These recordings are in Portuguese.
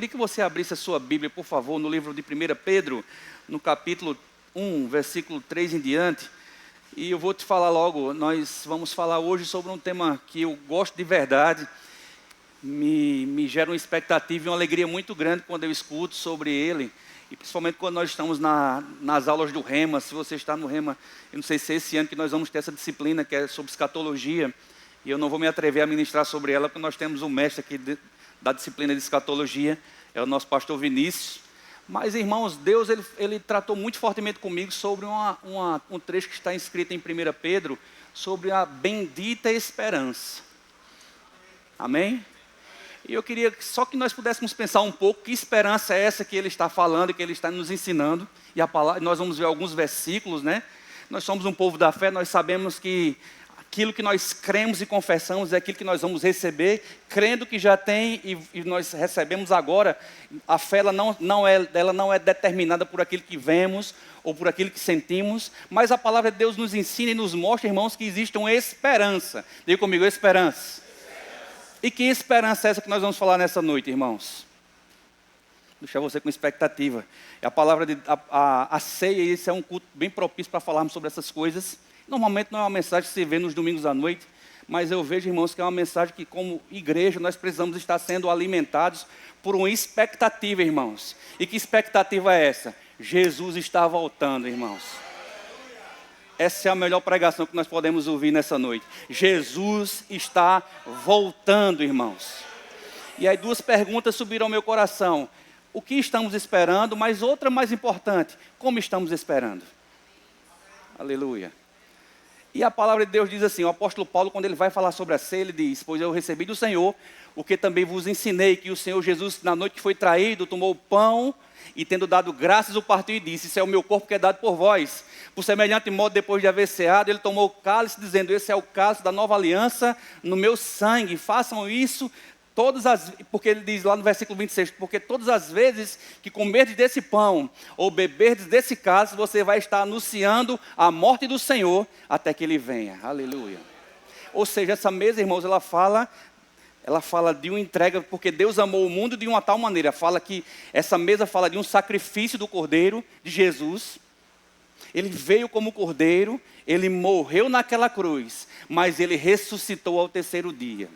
Queria que você abrisse a sua Bíblia, por favor, no livro de 1 Pedro, no capítulo 1, versículo 3 em diante. E eu vou te falar logo, nós vamos falar hoje sobre um tema que eu gosto de verdade, me gera uma expectativa e uma alegria muito grande quando eu escuto sobre ele, e principalmente quando nós estamos nas aulas do Rema. Se você está no Rema, eu não sei se é esse ano que nós vamos ter essa disciplina que é sobre escatologia, e eu não vou me atrever a ministrar sobre ela, porque nós temos um mestre aqui da disciplina de escatologia, é o nosso pastor Vinícius. Mas, irmãos, Deus ele tratou muito fortemente comigo sobre um trecho que está escrito em 1 Pedro, sobre a bendita esperança. Amém? E eu queria só que nós pudéssemos pensar um pouco que esperança é essa que ele está falando, que ele está nos ensinando. E nós vamos ver alguns versículos, né? Nós somos um povo da fé, nós sabemos que aquilo que nós cremos e confessamos é aquilo que nós vamos receber, crendo que já tem e nós recebemos agora. A fé ela não é determinada por aquilo que vemos ou por aquilo que sentimos, mas a palavra de Deus nos ensina e nos mostra, irmãos, que existe uma esperança. Diga comigo, esperança. E que esperança é essa que nós vamos falar nessa noite, irmãos? Deixar você com expectativa. A palavra a ceia, esse é um culto bem propício para falarmos sobre essas coisas. Normalmente não é uma mensagem que se vê nos domingos à noite, mas eu vejo, irmãos, que é uma mensagem que, como igreja, nós precisamos estar sendo alimentados por uma expectativa, irmãos. E que expectativa é essa? Jesus está voltando, irmãos. Essa é a melhor pregação que nós podemos ouvir nessa noite. Jesus está voltando, irmãos. E aí duas perguntas subiram ao meu coração. O que estamos esperando? Mas outra mais importante, como estamos esperando? Aleluia. E a palavra de Deus diz assim, o apóstolo Paulo, quando ele vai falar sobre a ceia, ele diz: pois eu recebi do Senhor o que também vos ensinei, que o Senhor Jesus, na noite que foi traído, tomou o pão e, tendo dado graças, o partiu e disse: isso é o meu corpo que é dado por vós. Por semelhante modo, depois de haver ceado, ele tomou o cálice, dizendo: esse é o cálice da nova aliança no meu sangue. Façam isso porque ele diz lá no versículo 26, porque todas as vezes que comerdes desse pão ou beberdes desse cálice, você vai estar anunciando a morte do Senhor até que ele venha. Aleluia. Ou seja, essa mesa, irmãos, ela fala de uma entrega, porque Deus amou o mundo de uma tal maneira. Fala que essa mesa fala de um sacrifício do Cordeiro, de Jesus. Ele veio como Cordeiro, ele morreu naquela cruz, mas ele ressuscitou ao terceiro dia.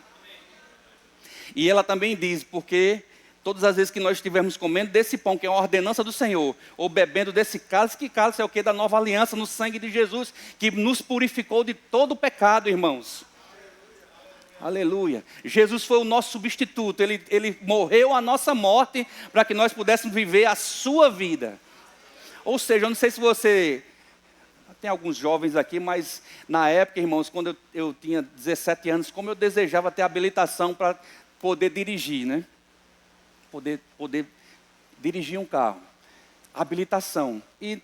E ela também diz, porque todas as vezes que nós estivermos comendo desse pão, que é uma ordenança do Senhor, ou bebendo desse cálice, que cálice é o quê? Da nova aliança no sangue de Jesus, que nos purificou de todo o pecado, irmãos. Aleluia. Jesus foi o nosso substituto, ele morreu a nossa morte, para que nós pudéssemos viver a sua vida. Ou seja, eu não sei se você... Tem alguns jovens aqui, mas na época, irmãos, quando eu tinha 17 anos, como eu desejava ter habilitação para poder dirigir, né? Poder dirigir um carro. Habilitação. E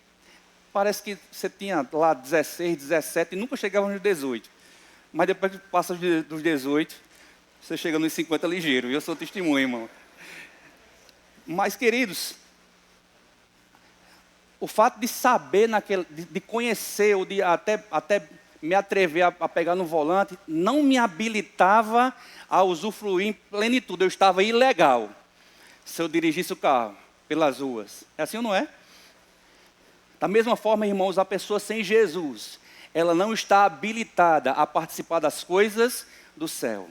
parece que você tinha lá 16, 17 e nunca chegava nos 18. Mas depois que passa dos 18, você chega nos 50 ligeiro. E eu sou testemunho, irmão. Mas, queridos, o fato de saber, de conhecer, ou de até me atrever a pegar no volante, não me habilitava a usufruir em plenitude. Eu estava ilegal se eu dirigisse o carro pelas ruas. É assim ou não é? Da mesma forma, irmãos, a pessoa sem Jesus, ela não está habilitada a participar das coisas do céu.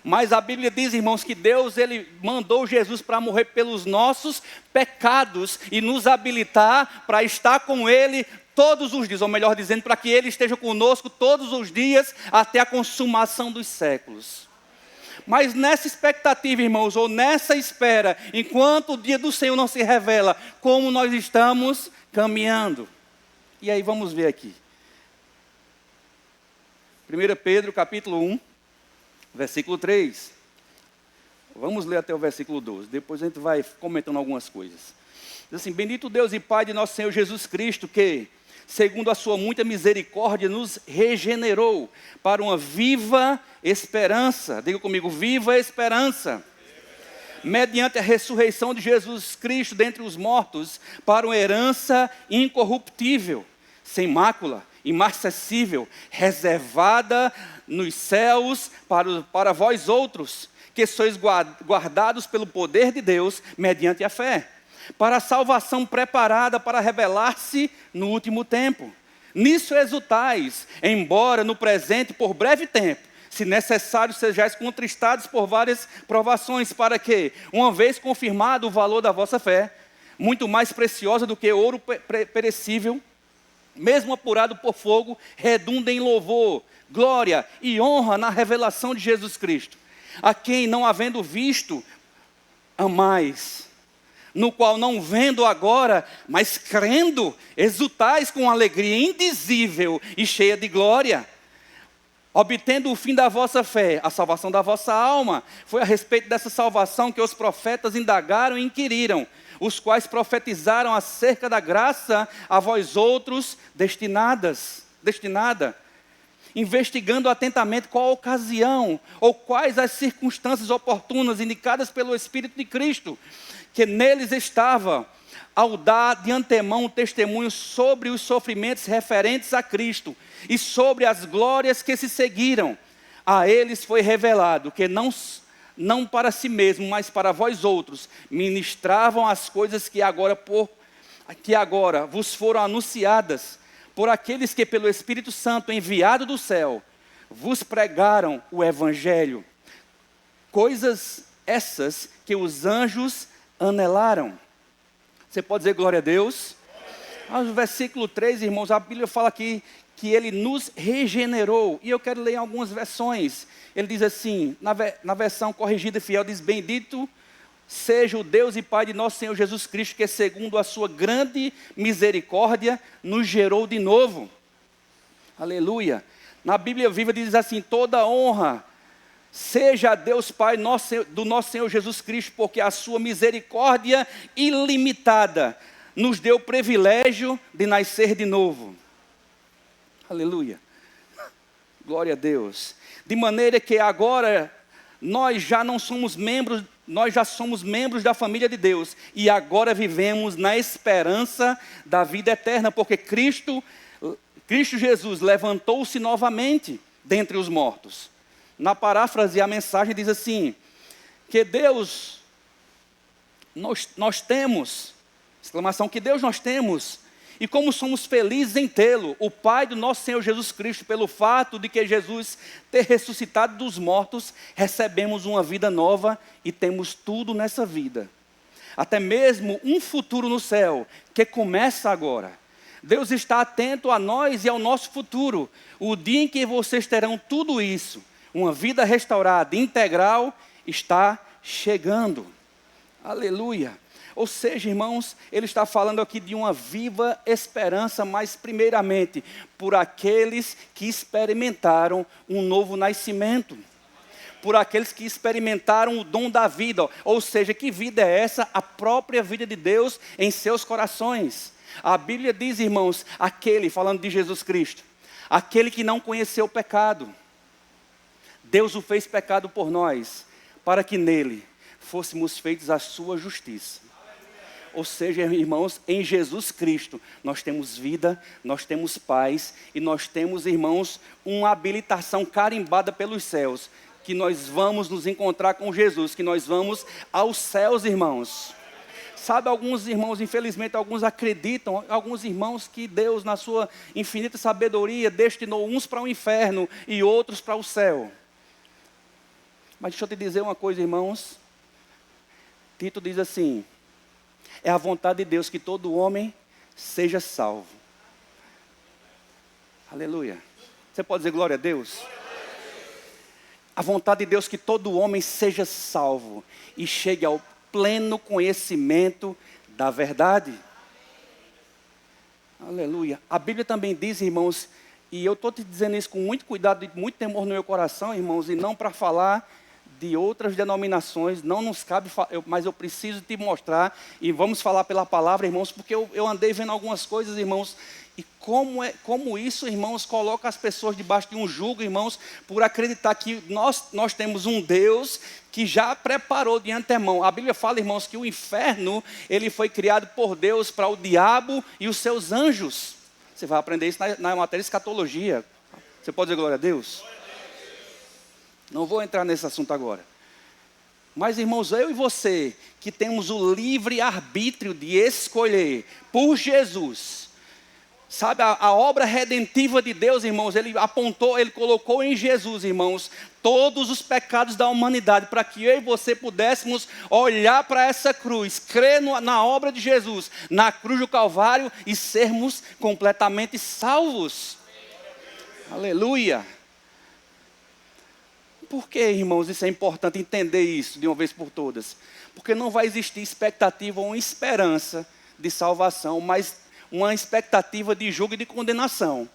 Mas a Bíblia diz, irmãos, que Deus ele mandou Jesus para morrer pelos nossos pecados e nos habilitar para estar com Ele todos os dias, ou melhor dizendo, para que Ele esteja conosco todos os dias até a consumação dos séculos. Mas nessa expectativa, irmãos, ou nessa espera, enquanto o dia do Senhor não se revela, como nós estamos caminhando. E aí vamos ver aqui. 1 Pedro capítulo 1. Versículo 3. Vamos ler até o versículo 12. Depois a gente vai comentando algumas coisas. Diz assim: bendito Deus e Pai de nosso Senhor Jesus Cristo, que, segundo a sua muita misericórdia, nos regenerou para uma viva esperança. Diga comigo, viva esperança. Mediante a ressurreição de Jesus Cristo dentre os mortos, para uma herança incorruptível, sem mácula, imacessível, reservada nos céus para vós outros, que sois guardados pelo poder de Deus mediante a fé, para a salvação preparada para revelar-se no último tempo. Nisso exultais, embora no presente por breve tempo, se necessário sejais contristados por várias provações, para que, uma vez confirmado o valor da vossa fé, muito mais preciosa do que ouro perecível, mesmo apurado por fogo, redunda em louvor, glória e honra na revelação de Jesus Cristo, a quem, não havendo visto, amais, no qual não vendo agora, mas crendo, exultais com alegria indizível e cheia de glória, obtendo o fim da vossa fé, a salvação da vossa alma. Foi a respeito dessa salvação que os profetas indagaram e inquiriram, os quais profetizaram acerca da graça a vós outros destinada, investigando atentamente qual a ocasião ou quais as circunstâncias oportunas indicadas pelo Espírito de Cristo, que neles estava, ao dar de antemão testemunho sobre os sofrimentos referentes a Cristo e sobre as glórias que se seguiram. A eles foi revelado que não para si mesmo, mas para vós outros, ministravam as coisas que agora vos foram anunciadas, por aqueles que pelo Espírito Santo enviado do céu, vos pregaram o Evangelho. Coisas essas que os anjos anelaram. Você pode dizer glória a Deus? No versículo 3, irmãos, a Bíblia fala aqui que Ele nos regenerou. E eu quero ler algumas versões. Ele diz assim, na versão corrigida e fiel, diz: bendito seja o Deus e Pai de nosso Senhor Jesus Cristo, que segundo a sua grande misericórdia, nos gerou de novo. Aleluia. Na Bíblia Viva diz assim: toda honra seja a Deus Pai do nosso Senhor Jesus Cristo, porque a sua misericórdia ilimitada nos deu o privilégio de nascer de novo. Aleluia. Glória a Deus. De maneira que agora nós já somos membros da família de Deus, e agora vivemos na esperança da vida eterna, porque Cristo Jesus levantou-se novamente dentre os mortos. Na paráfrase, a mensagem diz assim, que Deus nós temos, exclamação, que Deus nós temos, e como somos felizes em tê-lo, o Pai do nosso Senhor Jesus Cristo, pelo fato de que Jesus ter ressuscitado dos mortos, recebemos uma vida nova e temos tudo nessa vida. Até mesmo um futuro no céu, que começa agora. Deus está atento a nós e ao nosso futuro. O dia em que vocês terão tudo isso, uma vida restaurada, integral, está chegando. Aleluia. Ou seja, irmãos, ele está falando aqui de uma viva esperança, mas primeiramente, por aqueles que experimentaram um novo nascimento. Por aqueles que experimentaram o dom da vida. Ou seja, que vida é essa? A própria vida de Deus em seus corações. A Bíblia diz, irmãos, falando de Jesus Cristo, aquele que não conheceu o pecado, Deus o fez pecado por nós, para que nele fôssemos feitos a sua justiça. Ou seja, irmãos, em Jesus Cristo, nós temos vida, nós temos paz, e nós temos, irmãos, uma habilitação carimbada pelos céus, que nós vamos nos encontrar com Jesus, que nós vamos aos céus, irmãos. Sabe, alguns irmãos, infelizmente, alguns acreditam, alguns irmãos, que Deus, na sua infinita sabedoria, destinou uns para o inferno e outros para o céu. Mas deixa eu te dizer uma coisa, irmãos. Tito diz assim: é a vontade de Deus que todo homem seja salvo. Aleluia. Você pode dizer glória a Deus? A vontade de Deus que todo homem seja salvo e chegue ao pleno conhecimento da verdade. Aleluia. A Bíblia também diz, irmãos, e eu estou te dizendo isso com muito cuidado e muito temor no meu coração, irmãos, e não para falar de outras denominações, não nos cabe, mas eu preciso te mostrar, e vamos falar pela palavra, irmãos, porque eu andei vendo algumas coisas, irmãos, e como isso, irmãos, coloca as pessoas debaixo de um jugo, irmãos, por acreditar que nós temos um Deus que já preparou de antemão. A Bíblia fala, irmãos, que o inferno, ele foi criado por Deus para o diabo e os seus anjos. Você vai aprender isso na matéria de escatologia. Você pode dizer glória a Deus? Não vou entrar nesse assunto agora. Mas, irmãos, eu e você, que temos o livre arbítrio de escolher por Jesus, sabe, a obra redentiva de Deus, irmãos, Ele apontou, Ele colocou em Jesus, irmãos, todos os pecados da humanidade, para que eu e você pudéssemos olhar para essa cruz, crer na obra de Jesus, na cruz do Calvário e sermos completamente salvos. Aleluia! Por que, irmãos, isso é importante entender isso de uma vez por todas? Porque não vai existir expectativa ou esperança de salvação, mas uma expectativa de julgo e de condenação.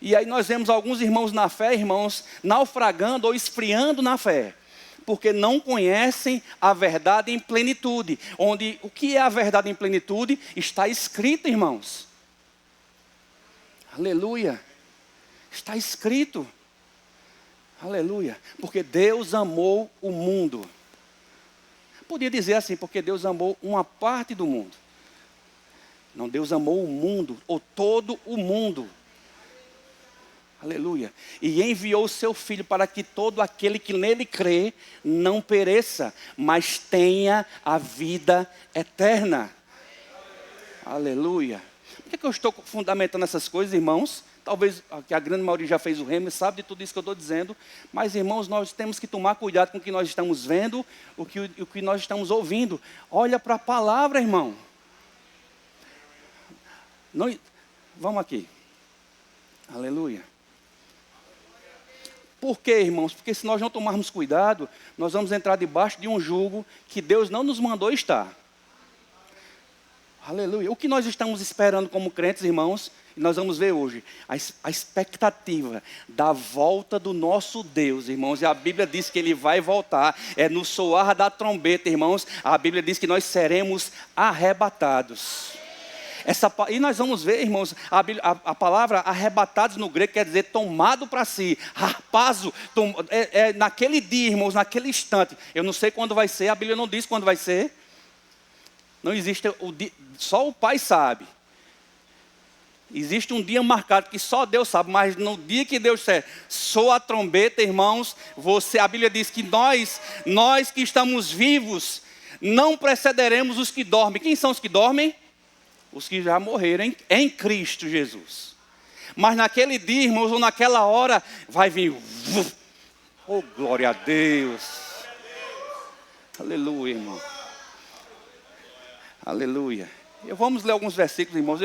E aí nós vemos alguns irmãos na fé, irmãos, naufragando ou esfriando na fé, porque não conhecem a verdade em plenitude. Onde o que é a verdade em plenitude está escrito, irmãos. Aleluia! Está escrito. Aleluia, porque Deus amou o mundo. Podia dizer assim, porque Deus amou uma parte do mundo. Não, Deus amou o mundo, ou todo o mundo. Aleluia. E enviou o seu Filho para que todo aquele que nele crê não pereça, mas tenha a vida eterna. Aleluia. Por que eu estou fundamentando essas coisas, irmãos? Talvez a grande maioria já fez o remo, sabe de tudo isso que eu estou dizendo. Mas, irmãos, nós temos que tomar cuidado com o que nós estamos vendo, o que nós estamos ouvindo. Olha para a palavra, irmão. Não, vamos aqui. Aleluia. Por quê, irmãos? Porque se nós não tomarmos cuidado, nós vamos entrar debaixo de um jugo que Deus não nos mandou estar. Aleluia. O que nós estamos esperando como crentes, irmãos? Nós vamos ver hoje a expectativa da volta do nosso Deus, irmãos. E a Bíblia diz que Ele vai voltar. É no soar da trombeta, irmãos. A Bíblia diz que nós seremos arrebatados. E nós vamos ver, irmãos, a palavra arrebatados no grego quer dizer tomado para si. Harpazo, naquele dia, irmãos, naquele instante. Eu não sei quando vai ser, a Bíblia não diz quando vai ser. Não existe o dia, só o Pai sabe. Existe um dia marcado que só Deus sabe, mas no dia que Deus disser, soa a trombeta, irmãos, a Bíblia diz que nós que estamos vivos, não precederemos os que dormem. Quem são os que dormem? Os que já morreram em Cristo Jesus. Mas naquele dia, irmãos, ou naquela hora, vai vir, oh glória a Deus, aleluia, irmão, aleluia. Vamos ler alguns versículos, irmãos.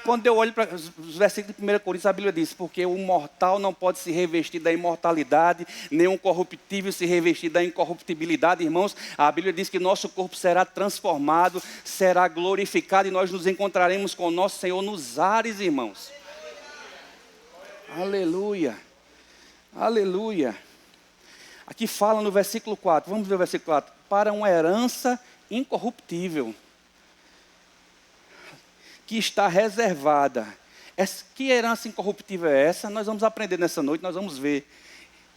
Quando eu olho para os versículos de 1 Coríntios, a Bíblia diz, porque o mortal não pode se revestir da imortalidade, nem o corruptível se revestir da incorruptibilidade, irmãos. A Bíblia diz que nosso corpo será transformado, será glorificado e nós nos encontraremos com o nosso Senhor nos ares, irmãos. Aleluia, aleluia. Aqui fala no versículo 4, vamos ver o versículo 4. Para uma herança incorruptível, que está reservada. Que herança incorruptível é essa? Nós vamos aprender nessa noite, nós vamos ver.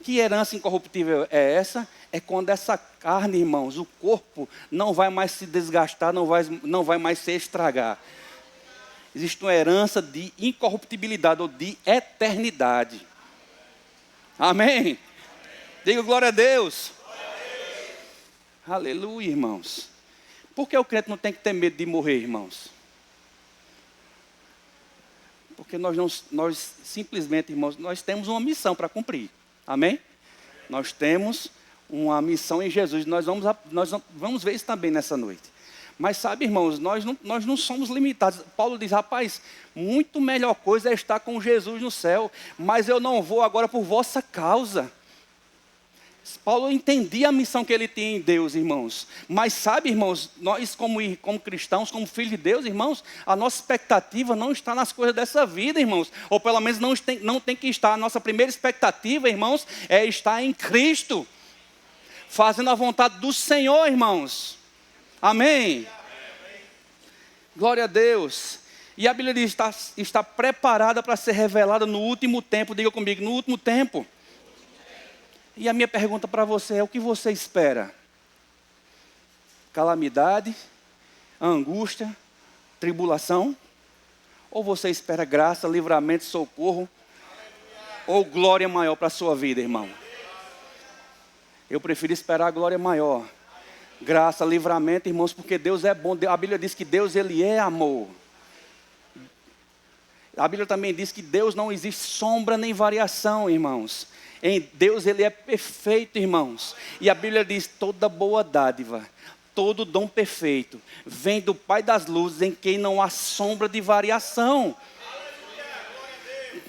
Que herança incorruptível é essa? É quando essa carne, irmãos, o corpo não vai mais se desgastar, não vai mais se estragar. Existe uma herança de incorruptibilidade ou de eternidade. Amém? Diga glória a Deus. Aleluia, irmãos. Por que o crente não tem que ter medo de morrer, irmãos? Porque nós simplesmente, irmãos, nós temos uma missão para cumprir. Amém? Nós temos uma missão em Jesus. Nós vamos ver isso também nessa noite. Mas sabe, irmãos, nós não somos limitados. Paulo diz, rapaz, muito melhor coisa é estar com Jesus no céu. Mas eu não vou agora por vossa causa. Paulo entendia a missão que ele tinha em Deus, irmãos. Mas sabe, irmãos, nós como cristãos, como filhos de Deus, irmãos, a nossa expectativa não está nas coisas dessa vida, irmãos. Ou pelo menos não tem que estar. A nossa primeira expectativa, irmãos, é estar em Cristo. Fazendo a vontade do Senhor, irmãos. Amém? Glória a Deus. E a Bíblia diz, está preparada para ser revelada no último tempo. Diga comigo, no último tempo. E a minha pergunta para você é, o que você espera? Calamidade, angústia, tribulação? Ou você espera graça, livramento, socorro? Ou glória maior para a sua vida, irmão? Eu prefiro esperar a glória maior. Graça, livramento, irmãos, porque Deus é bom. A Bíblia diz que Deus, Ele é amor. A Bíblia também diz que Deus não existe sombra nem variação, irmãos. Em Deus Ele é perfeito, irmãos. E a Bíblia diz, toda boa dádiva, todo dom perfeito, vem do Pai das luzes, em quem não há sombra de variação.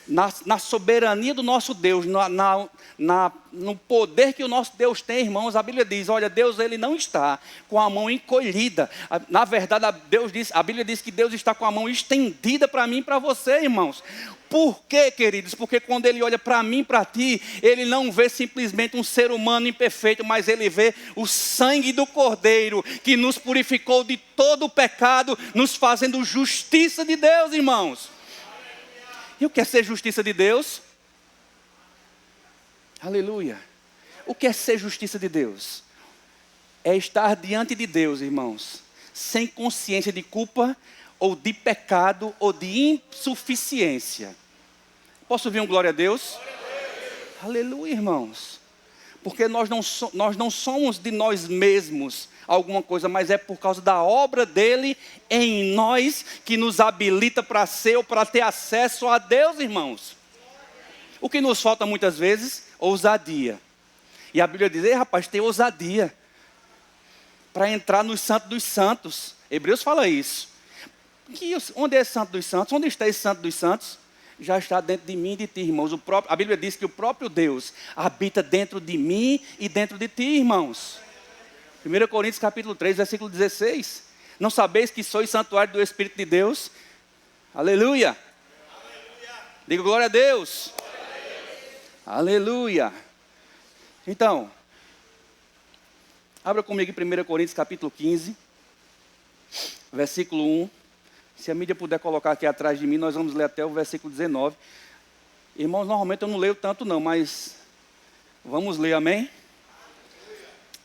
Na soberania do nosso Deus, no poder que o nosso Deus tem, irmãos, a Bíblia diz, olha, Deus Ele não está com a mão encolhida. Na verdade, a Bíblia diz que Deus está com a mão estendida para mim e para você, irmãos. Por quê, queridos? Porque quando Ele olha para mim e para ti, Ele não vê simplesmente um ser humano imperfeito, mas Ele vê o sangue do Cordeiro, que nos purificou de todo o pecado, nos fazendo justiça de Deus, irmãos. E o que é ser justiça de Deus? Aleluia. O que é ser justiça de Deus? É estar diante de Deus, irmãos, sem consciência de culpa, ou de pecado, ou de insuficiência. Posso ouvir um glória a Deus? Glória a Deus. Aleluia, irmãos. Porque nós não somos de nós mesmos alguma coisa, mas é por causa da obra dele em nós, que nos habilita para ser ou para ter acesso a Deus, irmãos. O que nos falta muitas vezes? Ousadia. E a Bíblia diz, ei rapaz, tem ousadia para entrar no Santo dos Santos. Hebreus fala isso. Onde é esse Santo dos Santos? Onde está esse Santo dos Santos? Já está dentro de mim e de ti, irmãos. A Bíblia diz que o próprio Deus habita dentro de mim e dentro de ti, irmãos. 1 Coríntios capítulo 3, versículo 16. Não sabeis que sois santuário do Espírito de Deus? Aleluia. Aleluia. Diga glória a Deus. Glória a Deus. Aleluia. Então, abra comigo em 1 Coríntios capítulo 15, versículo 1. Se a mídia puder colocar aqui atrás de mim, nós vamos ler até o versículo 19. Irmãos, normalmente eu não leio tanto não, mas vamos ler, amém?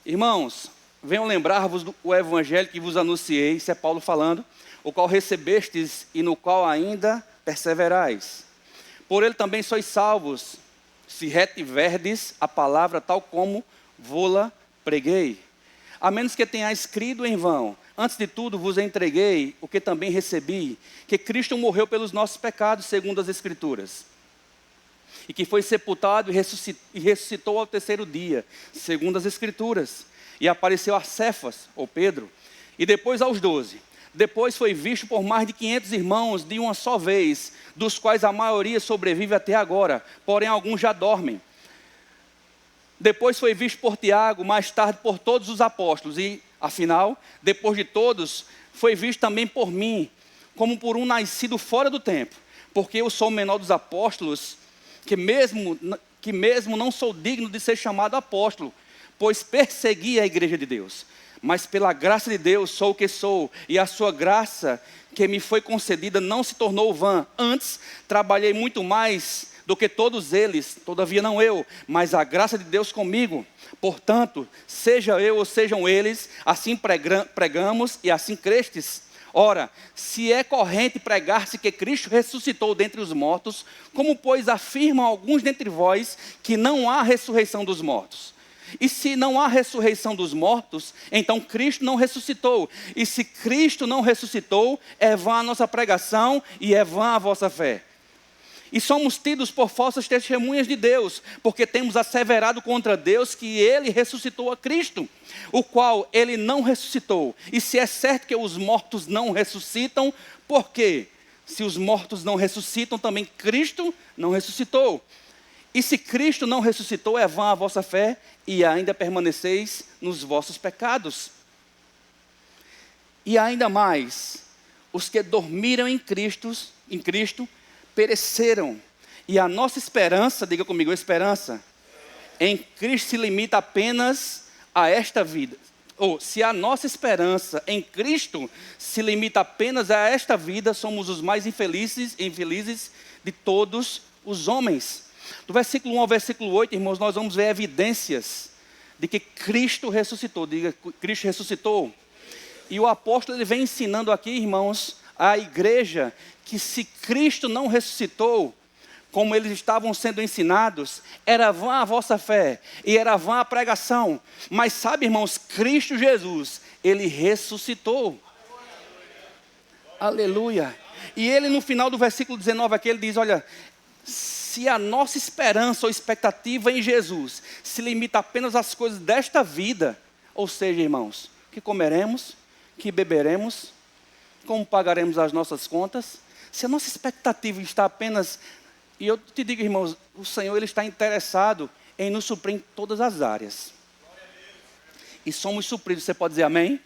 Irmãos, venham lembrar-vos do evangelho que vos anunciei, isso é Paulo falando, o qual recebestes e no qual ainda perseverais. Por ele também sois salvos, se retiverdes a palavra tal como vô-la preguei. A menos que tenhais crido em vão. Antes de tudo vos entreguei o que também recebi, que Cristo morreu pelos nossos pecados, segundo as Escrituras. E que foi sepultado e ressuscitou ao terceiro dia, segundo as Escrituras. E apareceu a Cefas, ou Pedro, e depois aos 12. Depois foi visto por mais de 500 irmãos de uma só vez, dos quais a maioria sobrevive até agora, porém alguns já dormem. Depois foi visto por Tiago, mais tarde por todos os apóstolos. E, afinal, depois de todos, foi visto também por mim, como por um nascido fora do tempo. Porque eu sou o menor dos apóstolos, que mesmo não sou digno de ser chamado apóstolo, pois persegui a igreja de Deus. Mas pela graça de Deus sou o que sou, e a sua graça que me foi concedida não se tornou vã. Antes, trabalhei muito mais do que todos eles, todavia não eu, mas a graça de Deus comigo. Portanto, seja eu ou sejam eles, assim pregamos e assim crestes. Ora, se é corrente pregar-se que Cristo ressuscitou dentre os mortos, como pois afirmam alguns dentre vós que não há ressurreição dos mortos? E se não há ressurreição dos mortos, então Cristo não ressuscitou. E se Cristo não ressuscitou, é vã a nossa pregação e é vã a vossa fé. E somos tidos por falsas testemunhas de Deus, porque temos asseverado contra Deus que Ele ressuscitou a Cristo, o qual Ele não ressuscitou. E se é certo que os mortos não ressuscitam, por quê? Se os mortos não ressuscitam, também Cristo não ressuscitou. E se Cristo não ressuscitou, é vã a vossa fé, e ainda permaneceis nos vossos pecados. E ainda mais, os que dormiram em Cristo pereceram. E a nossa esperança, diga comigo, esperança, em Cristo se limita apenas a esta vida. Ou, se a nossa esperança em Cristo se limita apenas a esta vida, somos os mais infelizes de todos os homens. Do versículo 1 ao versículo 8, irmãos, nós vamos ver evidências de que Cristo ressuscitou. Diga, Cristo ressuscitou. E o apóstolo ele vem ensinando aqui, irmãos, à igreja, que se Cristo não ressuscitou, como eles estavam sendo ensinados, era vã a vossa fé e era vã a pregação. Mas sabe, irmãos, Cristo Jesus, Ele ressuscitou. Aleluia. E ele no final do versículo 19 aqui, ele diz, olha, se a nossa esperança ou expectativa em Jesus se limita apenas às coisas desta vida, ou seja, irmãos, que comeremos, que beberemos, como pagaremos as nossas contas, se a nossa expectativa está apenas, e eu te digo, irmãos, o Senhor Ele está interessado em nos suprir em todas as áreas. E somos supridos, você pode dizer amém?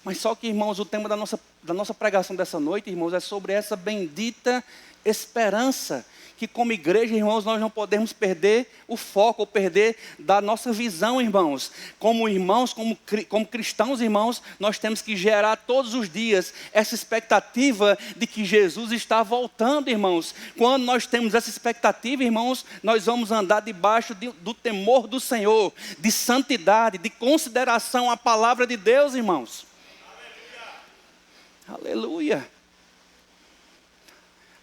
Mas só que, irmãos, o tema da nossa pregação dessa noite, irmãos, é sobre essa bendita esperança, que como igreja, irmãos, nós não podemos perder o foco, ou perder da nossa visão, irmãos. Como irmãos, como cristãos, irmãos, nós temos que gerar todos os dias essa expectativa de que Jesus está voltando, irmãos. Quando nós temos essa expectativa, irmãos, nós vamos andar debaixo do temor do Senhor, de santidade, de consideração à palavra de Deus, irmãos. Aleluia.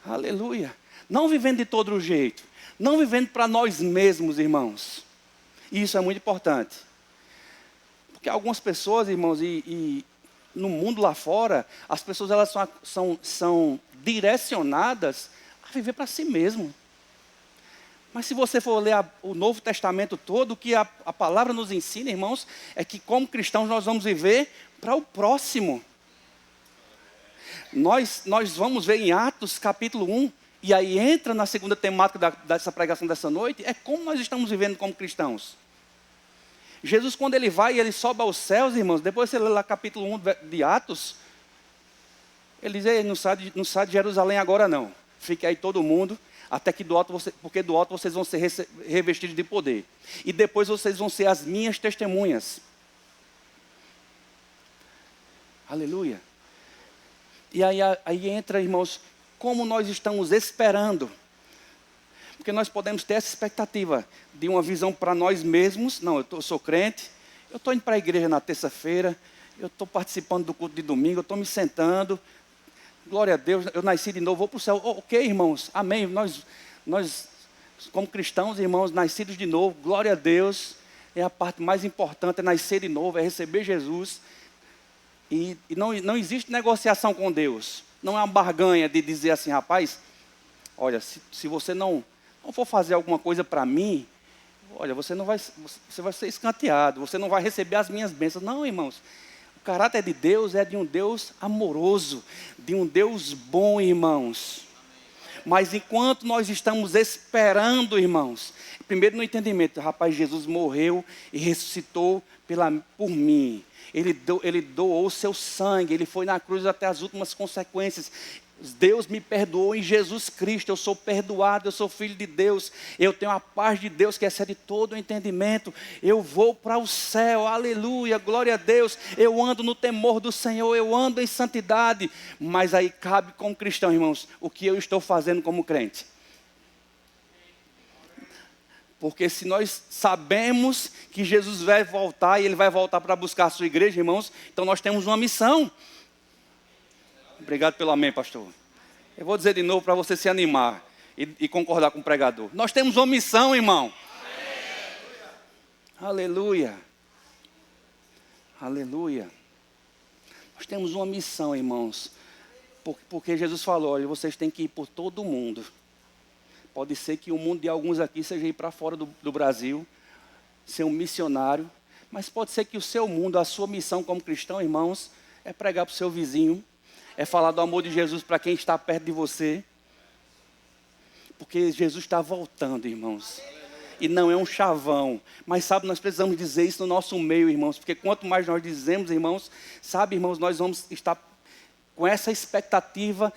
Aleluia. Não vivendo de todo jeito. Não vivendo para nós mesmos, irmãos. E isso é muito importante. Porque algumas pessoas, irmãos, e no mundo lá fora, as pessoas elas são direcionadas a viver para si mesmo. Mas se você for ler o Novo Testamento todo, o que a palavra nos ensina, irmãos, é que como cristãos nós vamos viver para o próximo. Nós vamos ver em Atos capítulo 1, e aí entra na segunda temática dessa pregação dessa noite, é como nós estamos vivendo como cristãos. Jesus, quando ele vai e ele sobe aos céus, irmãos, depois você lê lá capítulo 1 de Atos, ele diz, não sai de Jerusalém agora não, fique aí todo mundo, até que porque do alto vocês vão ser revestidos de poder. E depois vocês vão ser as minhas testemunhas. Aleluia. E aí entra, irmãos, como nós estamos esperando. Porque nós podemos ter essa expectativa de uma visão para nós mesmos. Não, eu sou crente, eu estou indo para a igreja na terça-feira, eu estou participando do culto de domingo, eu estou me sentando. Glória a Deus, eu nasci de novo, vou para o céu. Ok, irmãos, amém. Nós, como cristãos, irmãos, nascidos de novo, glória a Deus. É a parte mais importante, é nascer de novo, é receber Jesus. E não existe negociação com Deus. Não é uma barganha de dizer assim, rapaz, olha, se você não for fazer alguma coisa para mim, olha, você vai ser escanteado, você não vai receber as minhas bênçãos. Não, irmãos. O caráter de Deus é de um Deus amoroso, de um Deus bom, irmãos. Mas enquanto nós estamos esperando, irmãos, primeiro no entendimento, rapaz, Jesus morreu e ressuscitou por mim. Ele doou o seu sangue, ele foi na cruz até as últimas consequências. Deus me perdoou em Jesus Cristo, eu sou perdoado, eu sou filho de Deus, eu tenho a paz de Deus que excede todo o entendimento, eu vou para o céu, aleluia, glória a Deus, eu ando no temor do Senhor, eu ando em santidade. Mas aí cabe como cristão, irmãos, o que eu estou fazendo como crente. Porque se nós sabemos que Jesus vai voltar, e Ele vai voltar para buscar a sua igreja, irmãos, então nós temos uma missão. Obrigado pelo amém, pastor. Eu vou dizer de novo para você se animar e concordar com o pregador. Nós temos uma missão, irmão. Aleluia. Aleluia. Nós temos uma missão, irmãos. Porque Jesus falou, olha, vocês têm que ir por todo o mundo. Pode ser que o mundo de alguns aqui seja ir para fora do Brasil, ser um missionário. Mas pode ser que o seu mundo, a sua missão como cristão, irmãos, é pregar para o seu vizinho. É falar do amor de Jesus para quem está perto de você. Porque Jesus está voltando, irmãos. E não é um chavão. Mas sabe, nós precisamos dizer isso no nosso meio, irmãos. Porque quanto mais nós dizemos, irmãos, sabe, irmãos, nós vamos estar com essa expectativa,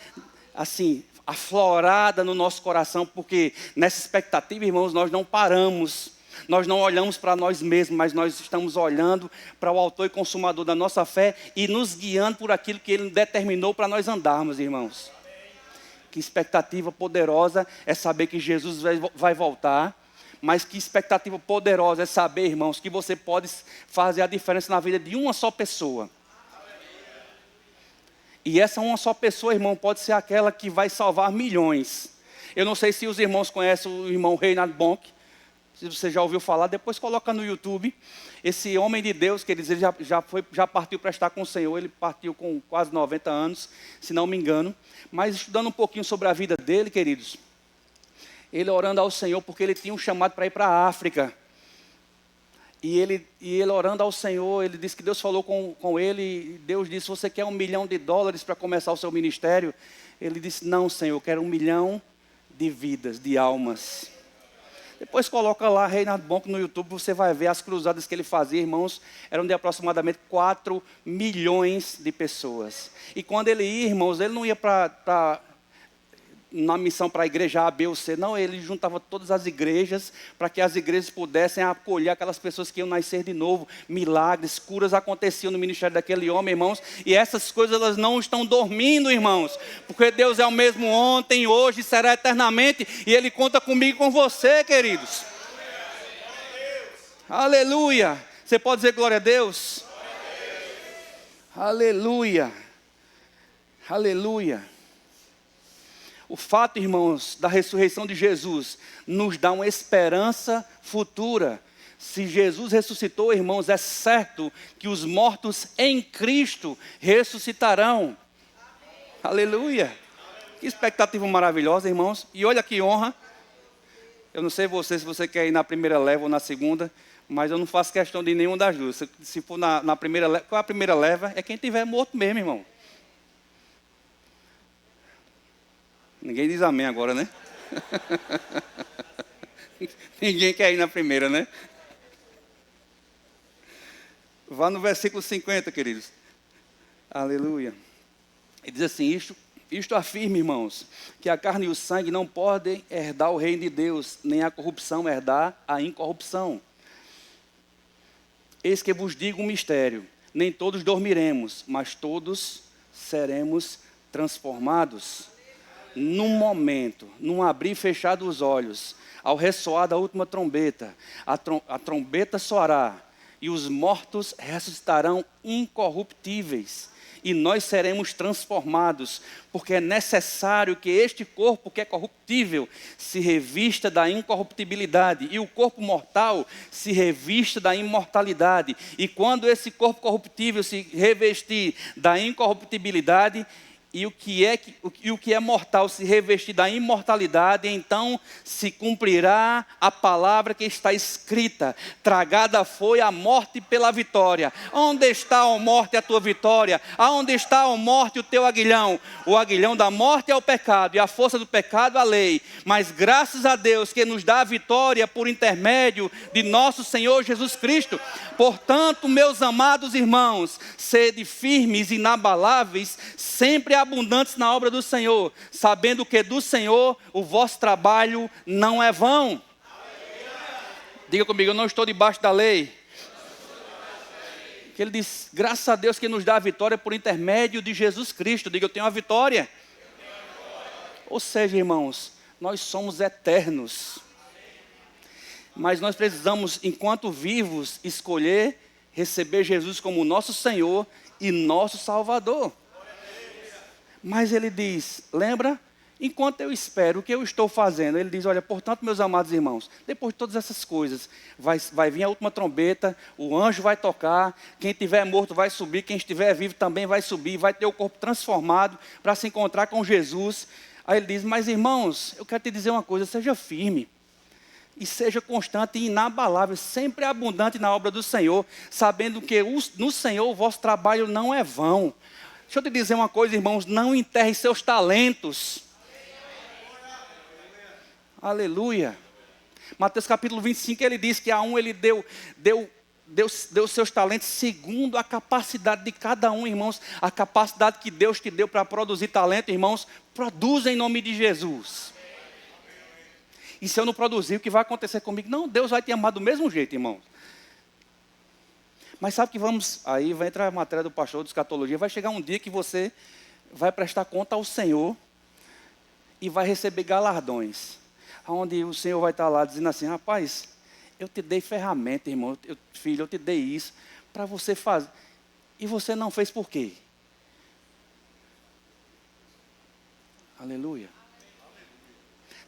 assim, aflorada no nosso coração. Porque nessa expectativa, irmãos, nós não paramos. Nós não olhamos para nós mesmos, mas nós estamos olhando para o autor e consumador da nossa fé e nos guiando por aquilo que Ele determinou para nós andarmos, irmãos. Que expectativa poderosa é saber que Jesus vai voltar, mas que expectativa poderosa é saber, irmãos, que você pode fazer a diferença na vida de uma só pessoa. E essa uma só pessoa, irmão, pode ser aquela que vai salvar milhões. Eu não sei se os irmãos conhecem o irmão Reinhard Bonk. Se você já ouviu falar, depois coloca no YouTube. Esse homem de Deus, quer dizer, ele já partiu para estar com o Senhor. Ele partiu com quase 90 anos, se não me engano. Mas estudando um pouquinho sobre a vida dele, queridos, ele orando ao Senhor, porque ele tinha um chamado para ir para a África. E ele orando ao Senhor, ele disse que Deus falou com ele. E Deus disse, você quer $1 milhão para começar o seu ministério? Ele disse, não, Senhor, eu quero 1 milhão de vidas, de almas. Depois coloca lá Reinhard Bonk no YouTube, você vai ver as cruzadas que ele fazia, irmãos, eram de aproximadamente 4 milhões de pessoas. E quando ele ia, irmãos, ele não ia na missão para a igreja A, B ou C, não, ele juntava todas as igrejas, para que as igrejas pudessem acolher aquelas pessoas que iam nascer de novo. Milagres, curas aconteciam no ministério daquele homem, irmãos, e essas coisas elas não estão dormindo, irmãos, porque Deus é o mesmo ontem, hoje e será eternamente, e Ele conta comigo e com você, queridos. Aleluia! Você pode dizer glória a Deus? Aleluia! Aleluia! O fato, irmãos, da ressurreição de Jesus nos dá uma esperança futura. Se Jesus ressuscitou, irmãos, é certo que os mortos em Cristo ressuscitarão. Amém. Aleluia. Que expectativa maravilhosa, irmãos. E olha que honra. Eu não sei você, se você quer ir na primeira leva ou na segunda, mas eu não faço questão de nenhum das duas. Se for na primeira leva, qual é a primeira leva? É quem tiver morto mesmo, irmão. Ninguém diz amém agora, né? Ninguém quer ir na primeira, né? Vá no versículo 50, queridos. Aleluia. Ele diz assim, isto afirma, irmãos, que a carne e o sangue não podem herdar o reino de Deus, nem a corrupção herdar a incorrupção. Eis que vos digo um mistério, nem todos dormiremos, mas todos seremos transformados. Num momento, num abrir e fechar dos olhos, ao ressoar da última trombeta, a trombeta soará, e os mortos ressuscitarão incorruptíveis, e nós seremos transformados, porque é necessário que este corpo que é corruptível se revista da incorruptibilidade, e o corpo mortal se revista da imortalidade. E quando esse corpo corruptível se revestir da incorruptibilidade, e o que é mortal se revestir da imortalidade, então se cumprirá a palavra que está escrita: tragada foi a morte pela vitória. Onde está, ó morte, a tua vitória? Aonde está, ó morte, o teu aguilhão? O aguilhão da morte é o pecado, e a força do pecado a lei. Mas graças a Deus que nos dá a vitória por intermédio de nosso Senhor Jesus Cristo. Portanto, meus amados irmãos, sede firmes e inabaláveis, sempre abundantes na obra do Senhor, sabendo que do Senhor o vosso trabalho não é vão. Diga comigo, eu não estou debaixo da lei. Que ele diz, graças a Deus que nos dá a vitória por intermédio de Jesus Cristo. Diga, eu tenho a vitória. Ou seja, irmãos, nós somos eternos. Mas nós precisamos, enquanto vivos, escolher receber Jesus como nosso Senhor e nosso Salvador. Mas ele diz, lembra? Enquanto eu espero, o que eu estou fazendo? Ele diz, olha, portanto, meus amados irmãos, depois de todas essas coisas, vai vir a última trombeta, o anjo vai tocar, quem estiver morto vai subir, quem estiver vivo também vai subir, vai ter o corpo transformado para se encontrar com Jesus. Aí ele diz, mas irmãos, eu quero te dizer uma coisa, seja firme. E seja constante e inabalável, sempre abundante na obra do Senhor, sabendo que no Senhor o vosso trabalho não é vão. Deixa eu te dizer uma coisa, irmãos, não enterre seus talentos. Aleluia. Mateus capítulo 25, ele diz que a um ele deu seus talentos segundo a capacidade de cada um, irmãos. A capacidade que Deus te deu para produzir talento, irmãos, produza em nome de Jesus. E se eu não produzir, o que vai acontecer comigo? Não, Deus vai te amar do mesmo jeito, irmãos. Mas sabe que aí vai entrar a matéria do pastor de escatologia, vai chegar um dia que você vai prestar conta ao Senhor e vai receber galardões. Onde o Senhor vai estar lá dizendo assim, rapaz, eu te dei ferramenta, irmão, filho, eu te dei isso para você fazer. E você não fez por quê? Aleluia.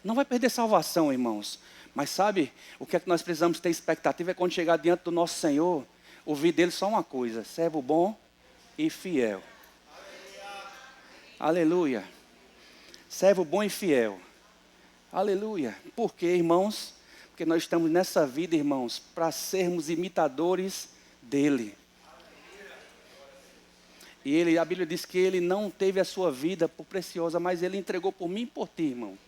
Não vai perder salvação, irmãos. Mas sabe, o que é que nós precisamos ter expectativa é quando chegar diante do nosso Senhor, ouvir dele só uma coisa: servo bom e fiel. Aleluia. Servo bom e fiel. Aleluia. Por quê, irmãos? Porque nós estamos nessa vida, irmãos, para sermos imitadores dele. E a Bíblia diz que ele não teve a sua vida por preciosa, mas ele entregou por mim e por ti, irmão.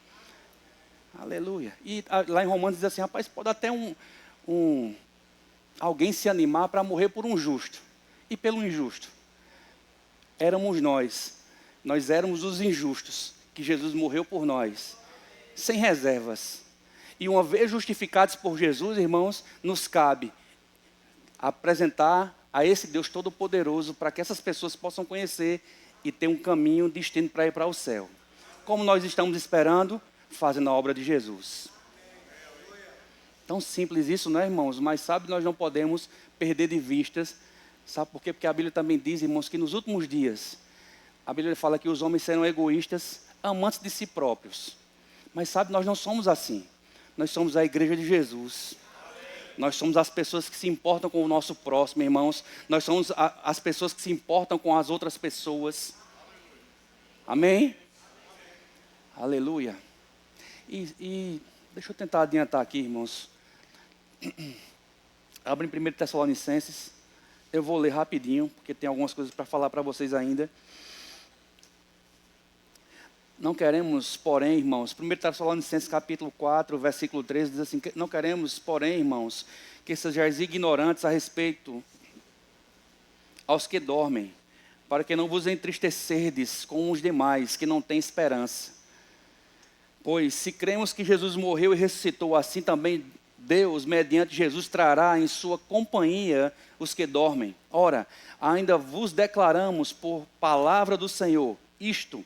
Aleluia. E lá em Romanos diz assim, rapaz, pode até alguém se animar para morrer por um justo e pelo injusto. Éramos nós éramos os injustos, que Jesus morreu por nós, sem reservas. E uma vez justificados por Jesus, irmãos, nos cabe apresentar a esse Deus Todo-Poderoso para que essas pessoas possam conhecer e ter um caminho, destino para ir para o céu. Como nós estamos esperando? Fazendo a obra de Jesus. Tão simples isso, não é, irmãos? Mas sabe, nós não podemos perder de vistas. Sabe por quê? Porque a Bíblia também diz, irmãos, que nos últimos dias, a Bíblia fala que os homens serão egoístas, amantes de si próprios. Mas sabe, nós não somos assim. Nós somos a igreja de Jesus. Nós somos as pessoas que se importam com o nosso próximo, irmãos. Nós somos as pessoas que se importam com as outras pessoas. Amém? Aleluia. E deixa eu tentar adiantar aqui, irmãos. Abre em 1 Tessalonicenses. Eu vou ler rapidinho, porque tem algumas coisas para falar para vocês ainda. Não queremos, porém, irmãos, 1 Tessalonicenses capítulo 4, versículo 13, diz assim, não queremos, porém, irmãos, que sejais ignorantes a respeito aos que dormem, para que não vos entristecerdes com os demais, que não têm esperança. Pois, se cremos que Jesus morreu e ressuscitou, assim também Deus, mediante Jesus, trará em sua companhia os que dormem. Ora, ainda vos declaramos por palavra do Senhor, isto: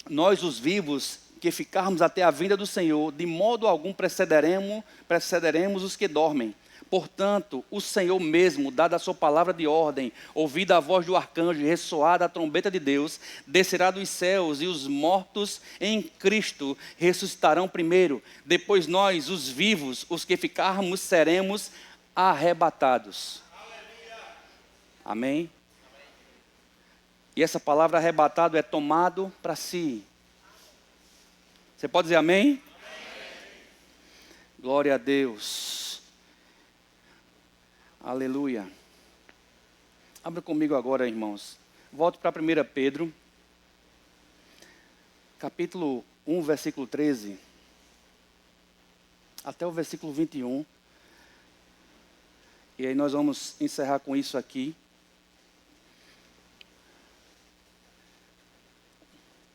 nós, os vivos, que ficarmos até a vinda do Senhor, de modo algum precederemos os que dormem. Portanto, o Senhor mesmo, dada a sua palavra de ordem, ouvida a voz do arcanjo e ressoada a trombeta de Deus, descerá dos céus e os mortos em Cristo ressuscitarão primeiro. Depois nós, os vivos, os que ficarmos, seremos arrebatados. Amém? E essa palavra arrebatado é tomado para si. Você pode dizer amém? Amém? Glória a Deus. Aleluia. Abra comigo agora, irmãos. Volto para 1 Pedro, capítulo 1, versículo 13, até o versículo 21. E aí nós vamos encerrar com isso aqui.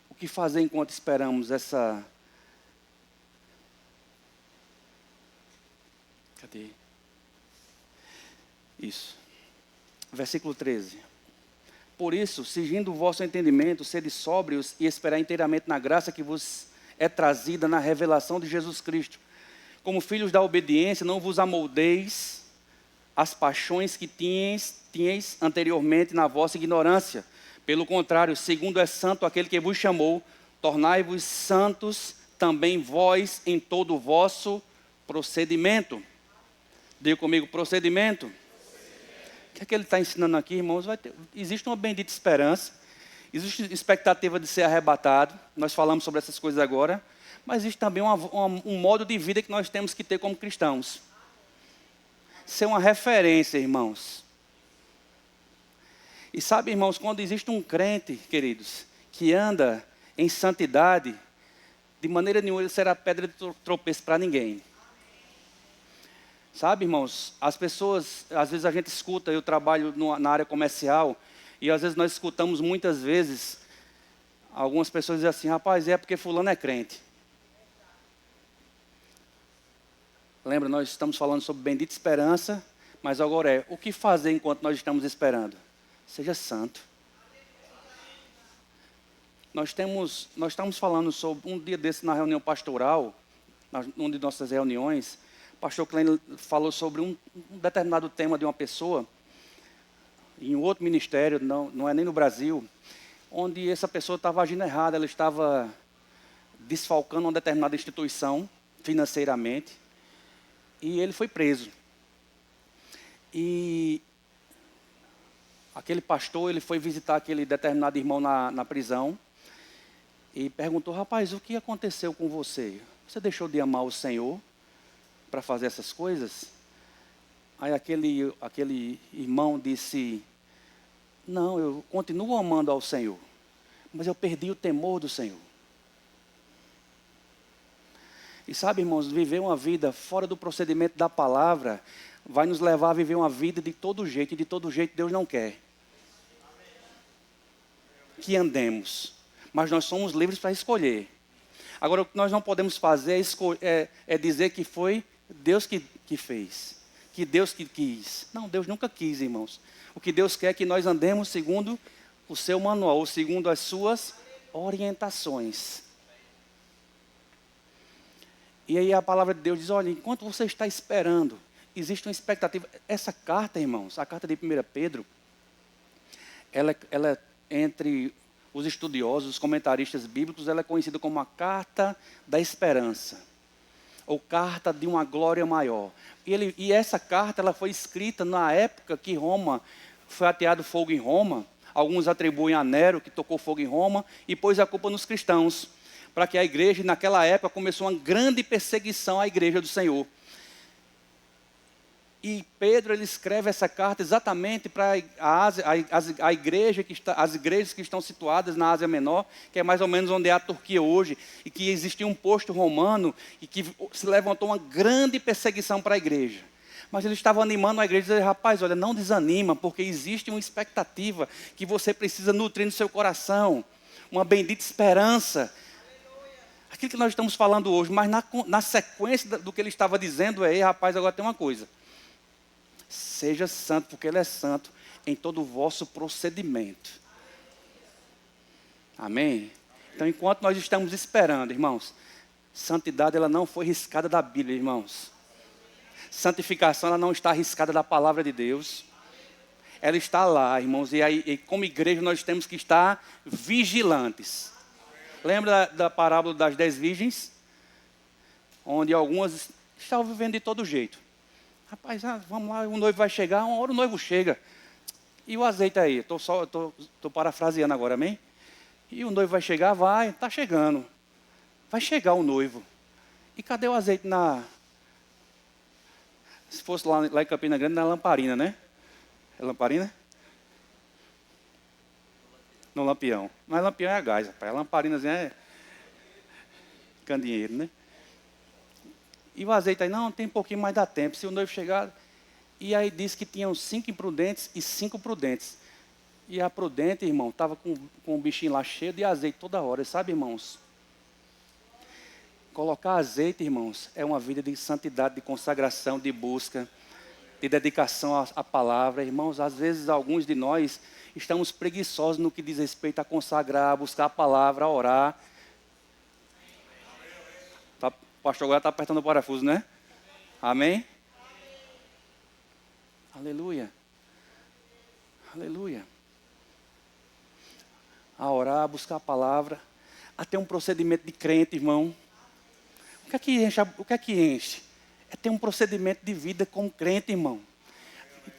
O que fazer enquanto esperamos essa... Cadê? Isso. Versículo 13. Por isso, sigindo o vosso entendimento, sede sóbrios e esperar inteiramente na graça que vos é trazida na revelação de Jesus Cristo. Como filhos da obediência, não vos amoldeis as paixões que tinhais anteriormente na vossa ignorância. Pelo contrário, segundo é santo aquele que vos chamou, tornai-vos santos também vós em todo o vosso procedimento. Diga comigo, procedimento. O que é que ele está ensinando aqui, irmãos? Existe uma bendita esperança, existe expectativa de ser arrebatado, nós falamos sobre essas coisas agora, mas existe também um modo de vida que nós temos que ter como cristãos. Ser uma referência, irmãos. E sabe, irmãos, quando existe um crente, queridos, que anda em santidade, de maneira nenhuma ele será pedra de tropeço para ninguém. Sabe, irmãos, as pessoas, às vezes a gente escuta, eu trabalho na área comercial, e às vezes nós escutamos muitas vezes, algumas pessoas dizem assim, rapaz, é porque fulano é crente. Lembra, nós estamos falando sobre bendita esperança, mas agora o que fazer enquanto nós estamos esperando? Seja santo. Nós estamos falando sobre, um dia desse na reunião pastoral, numa de nossas reuniões, o pastor Klein falou sobre um determinado tema de uma pessoa, em um outro ministério, não é nem no Brasil, onde essa pessoa estava agindo errado, ela estava desfalcando uma determinada instituição financeiramente, e ele foi preso. E aquele pastor, ele foi visitar aquele determinado irmão na prisão, e perguntou: rapaz, o que aconteceu com você? Você deixou de amar o Senhor para fazer essas coisas? Aí aquele irmão disse: não, eu continuo amando ao Senhor, mas eu perdi o temor do Senhor. E sabe, irmãos, viver uma vida fora do procedimento da palavra vai nos levar a viver uma vida de todo jeito, e de todo jeito Deus não quer que andemos. Mas nós somos livres para escolher. Agora, o que nós não podemos fazer é dizer que foi Deus que fez, que Deus que quis. Não, Deus nunca quis, irmãos. O que Deus quer é que nós andemos segundo o seu manual, ou segundo as suas orientações. E aí a palavra de Deus diz: olha, enquanto você está esperando, existe uma expectativa. Essa carta, irmãos, a carta de 1 Pedro, ela entre os estudiosos, os comentaristas bíblicos, ela é conhecida como a carta da esperança, ou carta de uma glória maior. E essa carta, ela foi escrita na época que Roma, foi ateado fogo em Roma. Alguns atribuem a Nero, que tocou fogo em Roma, e pôs a culpa nos cristãos, para que a igreja, naquela época, começou uma grande perseguição à igreja do Senhor. E Pedro, ele escreve essa carta exatamente para a igreja as igrejas que estão situadas na Ásia Menor, que é mais ou menos onde é a Turquia hoje, e que existia um posto romano, e que se levantou uma grande perseguição para a igreja. Mas ele estava animando a igreja, dizendo: rapaz, olha, não desanima, porque existe uma expectativa que você precisa nutrir no seu coração, uma bendita esperança. Aquilo que nós estamos falando hoje, mas na sequência do que ele estava dizendo rapaz, agora tem uma coisa: seja santo, porque Ele é santo em todo o vosso procedimento. Amém? Então, enquanto nós estamos esperando, irmãos, santidade, ela não foi riscada da Bíblia, irmãos. Santificação, ela não está riscada da palavra de Deus. Ela está lá, irmãos, e como igreja nós temos que estar vigilantes. Lembra da parábola das 10 virgens? Onde algumas estavam vivendo de todo jeito. Rapaz, vamos lá, o noivo vai chegar, uma hora o noivo chega. E o azeite aí? Estou parafraseando agora, amém? E o noivo vai chegar? Vai, está chegando. Vai chegar o noivo. E cadê o azeite se fosse lá em Campina Grande, na lamparina, né? É lamparina? No lampião. Mas lampião é a gás, rapaz. A lamparinazinha é candeeiro, né? E o azeite aí, não, tem um pouquinho mais, dá tempo. Se o noivo chegar... E aí disse que tinham 5 imprudentes e 5 prudentes. E a prudente, irmão, estava com um bichinho lá cheio de azeite toda hora. Sabe, irmãos? Colocar azeite, irmãos, é uma vida de santidade, de consagração, de busca, de dedicação à palavra. Irmãos, às vezes alguns de nós estamos preguiçosos no que diz respeito a consagrar, a buscar a palavra, a orar. O pastor agora está apertando o parafuso, né? Amém? Aleluia. Aleluia. A orar, a buscar a palavra, a ter um procedimento de crente, irmão. O que é que enche? É ter um procedimento de vida como crente, irmão.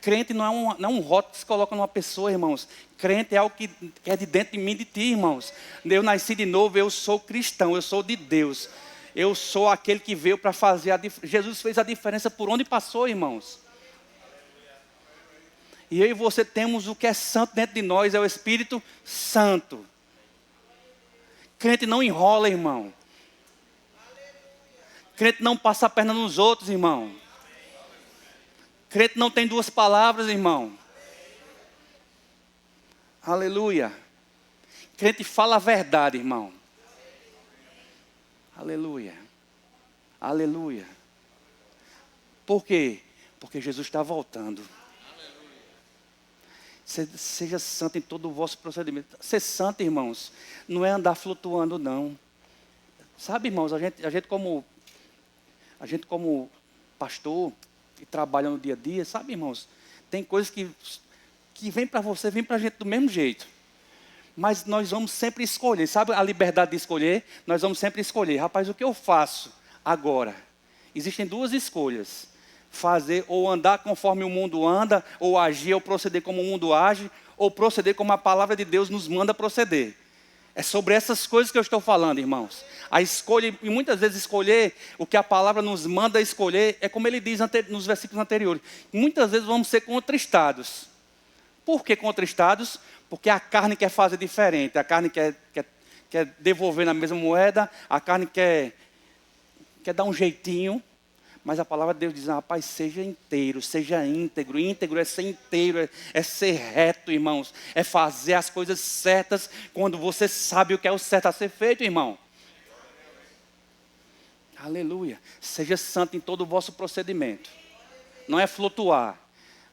Crente não é um rótulo que se coloca numa pessoa, irmãos. Crente é algo que é de dentro de mim, de ti, irmãos. Eu nasci de novo, eu sou cristão, eu sou de Deus. Eu sou aquele que veio para fazer a diferença. Jesus fez a diferença por onde passou, irmãos. E eu e você temos o que é santo dentro de nós, é o Espírito Santo. Crente não enrola, irmão. Crente não passa a perna nos outros, irmão. Crente não tem duas palavras, irmão. Aleluia. Crente fala a verdade, irmão. Aleluia. Aleluia. Por quê? Porque Jesus está voltando. Seja santo em todo o vosso procedimento. Ser santo, irmãos, não é andar flutuando, não. Sabe, irmãos, a gente como pastor que trabalha no dia a dia, sabe, irmãos, tem coisas que vem para você, vem para a gente do mesmo jeito. Mas nós vamos sempre escolher, sabe a liberdade de escolher? Nós vamos sempre escolher, rapaz, o que eu faço agora? Existem duas escolhas, fazer ou andar conforme o mundo anda, ou agir ou proceder como o mundo age, ou proceder como a palavra de Deus nos manda proceder. É sobre essas coisas que eu estou falando, irmãos. A escolha, e muitas vezes escolher o que a palavra nos manda escolher, é como ele diz nos versículos anteriores. Muitas vezes vamos ser contristados. Por que contristados? Porque a carne quer fazer diferente. A carne quer devolver na mesma moeda. A carne quer dar um jeitinho. Mas a palavra de Deus diz, rapaz, seja inteiro, seja íntegro. Íntegro é ser inteiro, é ser reto, irmãos. É fazer as coisas certas quando você sabe o que é o certo a ser feito, irmão. Aleluia. Seja santo em todo o vosso procedimento. Não é flutuar,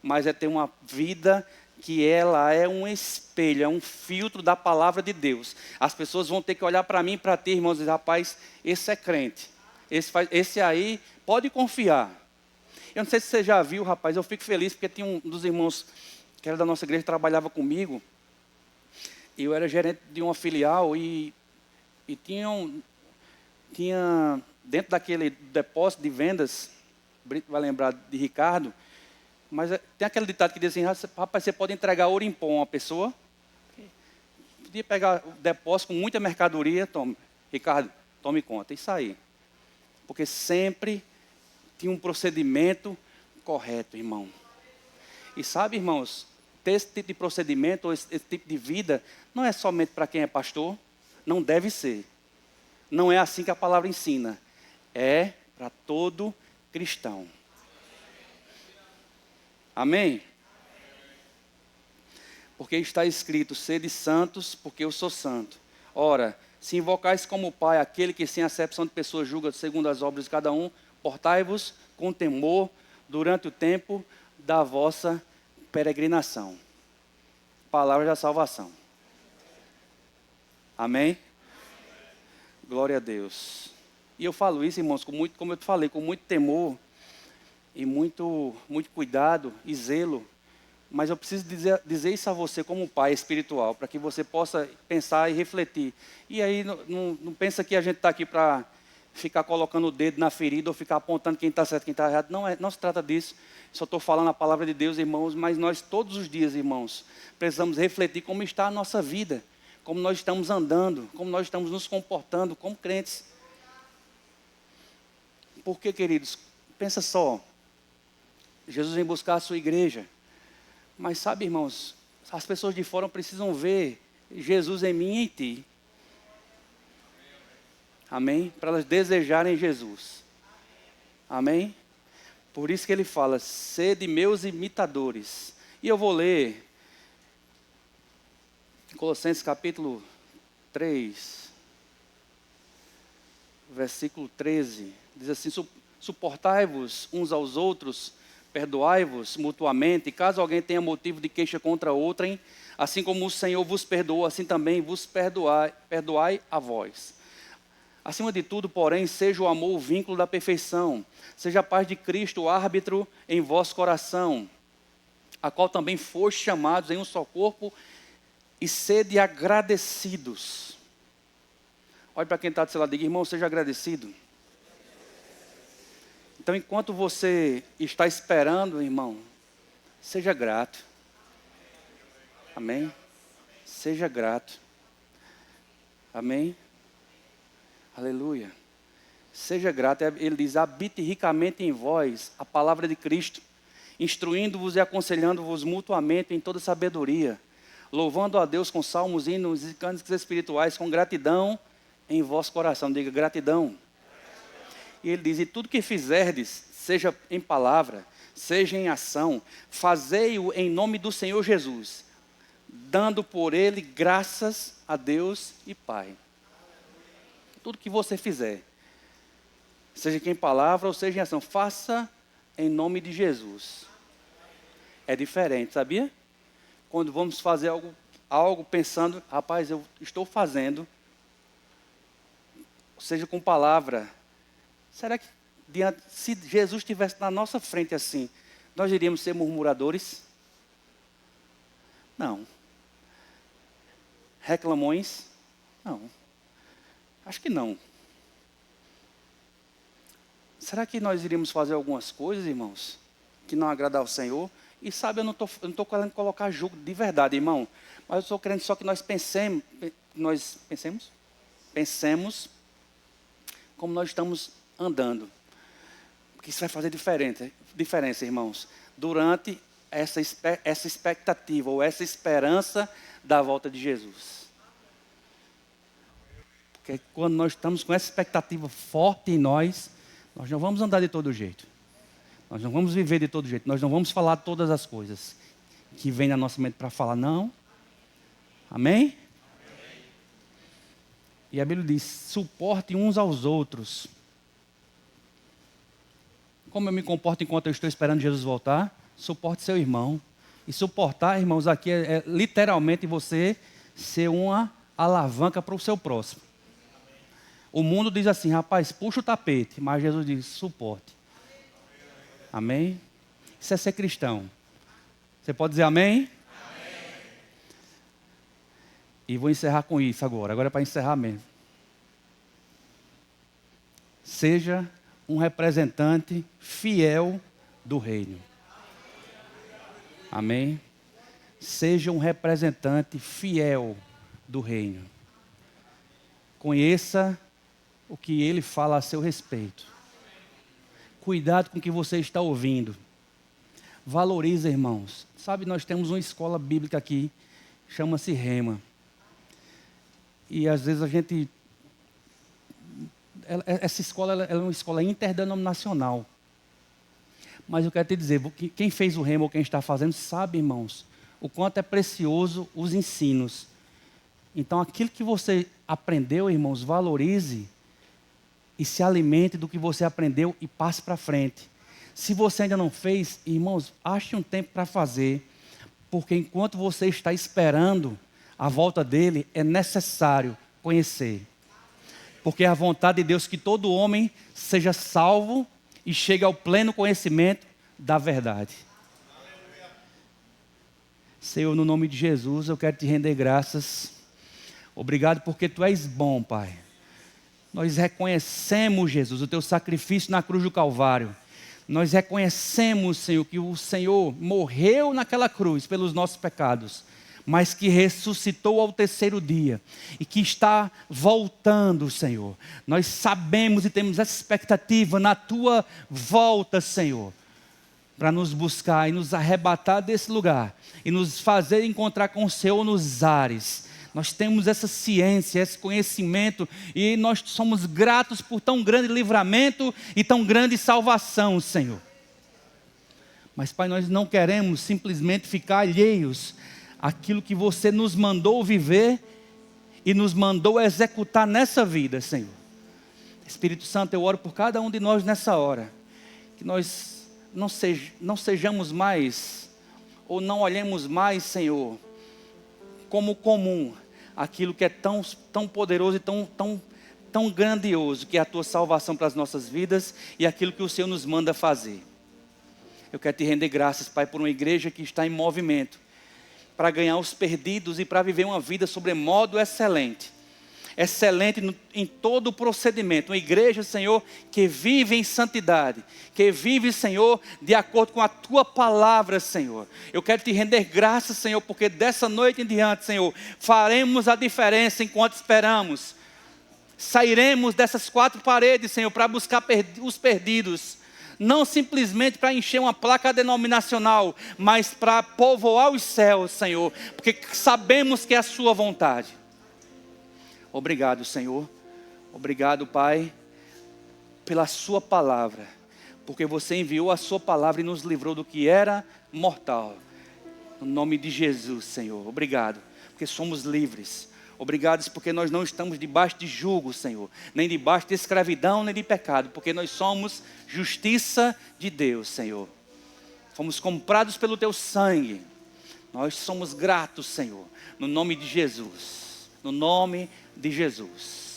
mas é ter uma vida que ela é um espelho, é um filtro da palavra de Deus. As pessoas vão ter que olhar para mim e para ti, irmãos, e dizer, rapaz, esse é crente. Esse aí, pode confiar. Eu não sei se você já viu, rapaz, eu fico feliz porque tinha um dos irmãos que era da nossa igreja, trabalhava comigo. Eu era gerente de uma filial e tinha dentro daquele depósito de vendas, Brito vai lembrar de Ricardo, mas tem aquele ditado que diz assim, rapaz, você pode entregar ouro em pó a uma pessoa, podia pegar o depósito com muita mercadoria, tome, Ricardo, tome conta, e sair. Porque sempre tinha um procedimento correto, irmão. E sabe, irmãos, ter esse tipo de procedimento, ou esse tipo de vida, não é somente para quem é pastor, não deve ser. Não é assim que a palavra ensina. É para todo cristão. Amém? Porque está escrito, sede santos, porque eu sou santo. Ora, se invocais como Pai aquele que sem acepção de pessoas julga segundo as obras de cada um, portai-vos com temor durante o tempo da vossa peregrinação. Palavra da salvação. Amém? Glória a Deus. E eu falo isso, irmãos, como eu te falei, com muito temor e muito cuidado e zelo. Mas eu preciso dizer isso a você como pai espiritual, para que você possa pensar e refletir. E aí não pensa que a gente está aqui para ficar colocando o dedo na ferida ou ficar apontando quem está certo e quem está errado. Não se trata disso. Só estou falando a palavra de Deus, irmãos, mas nós todos os dias, irmãos, precisamos refletir como está a nossa vida, como nós estamos andando, como nós estamos nos comportando como crentes. Porque, queridos, pensa só, Jesus vem buscar a sua igreja. Mas sabe, irmãos, as pessoas de fora precisam ver Jesus em mim e em ti. Amém? Para elas desejarem Jesus. Amém? Por isso que ele fala, sede meus imitadores. E eu vou ler Colossenses capítulo 3, versículo 13. Diz assim, suportai-vos uns aos outros, perdoai-vos mutuamente, caso alguém tenha motivo de queixa contra outrem, assim como o Senhor vos perdoou, assim também vos perdoai a vós. Acima de tudo, porém, seja o amor o vínculo da perfeição, seja a paz de Cristo o árbitro em vosso coração, a qual também foste chamados em um só corpo, e sede agradecidos. Olhe para quem está do seu lado e diga, irmão, seja agradecido. Então, enquanto você está esperando, irmão, seja grato. Amém? Seja grato. Amém? Aleluia. Seja grato. Ele diz, habite ricamente em vós a palavra de Cristo, instruindo-vos e aconselhando-vos mutuamente em toda sabedoria, louvando a Deus com salmos, hinos e cânticos espirituais, com gratidão em vosso coração. Diga, gratidão. E ele diz, e tudo que fizerdes, seja em palavra, seja em ação, fazei-o em nome do Senhor Jesus, dando por ele graças a Deus e Pai. Tudo que você fizer, seja em palavra ou seja em ação, faça em nome de Jesus. É diferente, sabia? Quando vamos fazer algo pensando, rapaz, eu estou fazendo, seja com palavra. Será que se Jesus estivesse na nossa frente assim, nós iríamos ser murmuradores? Não. reclamões? Não. Acho que não. Será que nós iríamos fazer algumas coisas, irmãos, que não agradam ao Senhor? E sabe, eu não estou querendo colocar julgo de verdade, irmão. Mas eu estou querendo só que nós pensemos como nós estamos andando. Porque isso vai fazer diferença, irmãos, durante essa expectativa ou essa esperança da volta de Jesus. Porque quando nós estamos com essa expectativa forte em nós não vamos andar de todo jeito. Nós não vamos viver de todo jeito. Nós não vamos falar todas as coisas que vêm na nossa mente para falar, não. Amém? E a Bíblia diz, suporte uns aos outros. Como eu me comporto enquanto eu estou esperando Jesus voltar? Suporte seu irmão. E suportar, irmãos, aqui é literalmente você ser uma alavanca para o seu próximo. O mundo diz assim, rapaz, puxa o tapete. Mas Jesus diz, suporte. Amém? Isso é ser cristão. Você pode dizer amém? Amém. E vou encerrar com isso agora. Agora é para encerrar mesmo. Seja um representante fiel do reino. Amém? Seja um representante fiel do reino. Conheça o que ele fala a seu respeito. Cuidado com o que você está ouvindo. Valorize, irmãos. Sabe, nós temos uma escola bíblica aqui, chama-se Rema. E às vezes essa escola ela é uma escola interdenominacional. Mas eu quero te dizer, quem fez o Rema ou quem está fazendo, sabe, irmãos, o quanto é precioso os ensinos. Então, aquilo que você aprendeu, irmãos, valorize e se alimente do que você aprendeu e passe para frente. Se você ainda não fez, irmãos, ache um tempo para fazer, porque enquanto você está esperando a volta dele, é necessário conhecer. Porque é a vontade de Deus que todo homem seja salvo e chegue ao pleno conhecimento da verdade. Senhor, no nome de Jesus, eu quero te render graças. Obrigado porque tu és bom, Pai. Nós reconhecemos, Jesus, o teu sacrifício na cruz do Calvário. Nós reconhecemos, Senhor, que o Senhor morreu naquela cruz pelos nossos pecados, mas que ressuscitou ao terceiro dia e que está voltando, Senhor. Nós sabemos e temos essa expectativa na tua volta, Senhor, para nos buscar e nos arrebatar desse lugar e nos fazer encontrar com o Senhor nos ares. Nós temos essa ciência, esse conhecimento e nós somos gratos por tão grande livramento e tão grande salvação, Senhor. Mas, Pai, nós não queremos simplesmente ficar alheios àquilo que você nos mandou viver e nos mandou executar nessa vida, Senhor. Espírito Santo, eu oro por cada um de nós nessa hora, que nós não sejamos mais, ou não olhemos mais, Senhor, como comum, aquilo que é tão poderoso e tão grandioso, que é a tua salvação para as nossas vidas e aquilo que o Senhor nos manda fazer. Eu quero te render graças, Pai, por uma igreja que está em movimento, para ganhar os perdidos e para viver uma vida sobremodo excelente. Excelente em todo o procedimento. Uma igreja, Senhor, que vive em santidade. Que vive, Senhor, de acordo com a tua palavra, Senhor. Eu quero te render graças, Senhor, porque dessa noite em diante, Senhor, faremos a diferença enquanto esperamos. Sairemos dessas quatro paredes, Senhor, para buscar os perdidos. Não simplesmente para encher uma placa denominacional, mas para povoar os céus, Senhor. Porque sabemos que é a sua vontade. Obrigado, Senhor. Obrigado, Pai, pela sua palavra. Porque você enviou a sua palavra e nos livrou do que era mortal. No nome de Jesus, Senhor. Obrigado, porque somos livres. Obrigado porque nós não estamos debaixo de jugo, Senhor. Nem debaixo de escravidão, nem de pecado. Porque nós somos justiça de Deus, Senhor. Fomos comprados pelo teu sangue. Nós somos gratos, Senhor. No nome de Jesus. No nome de Jesus.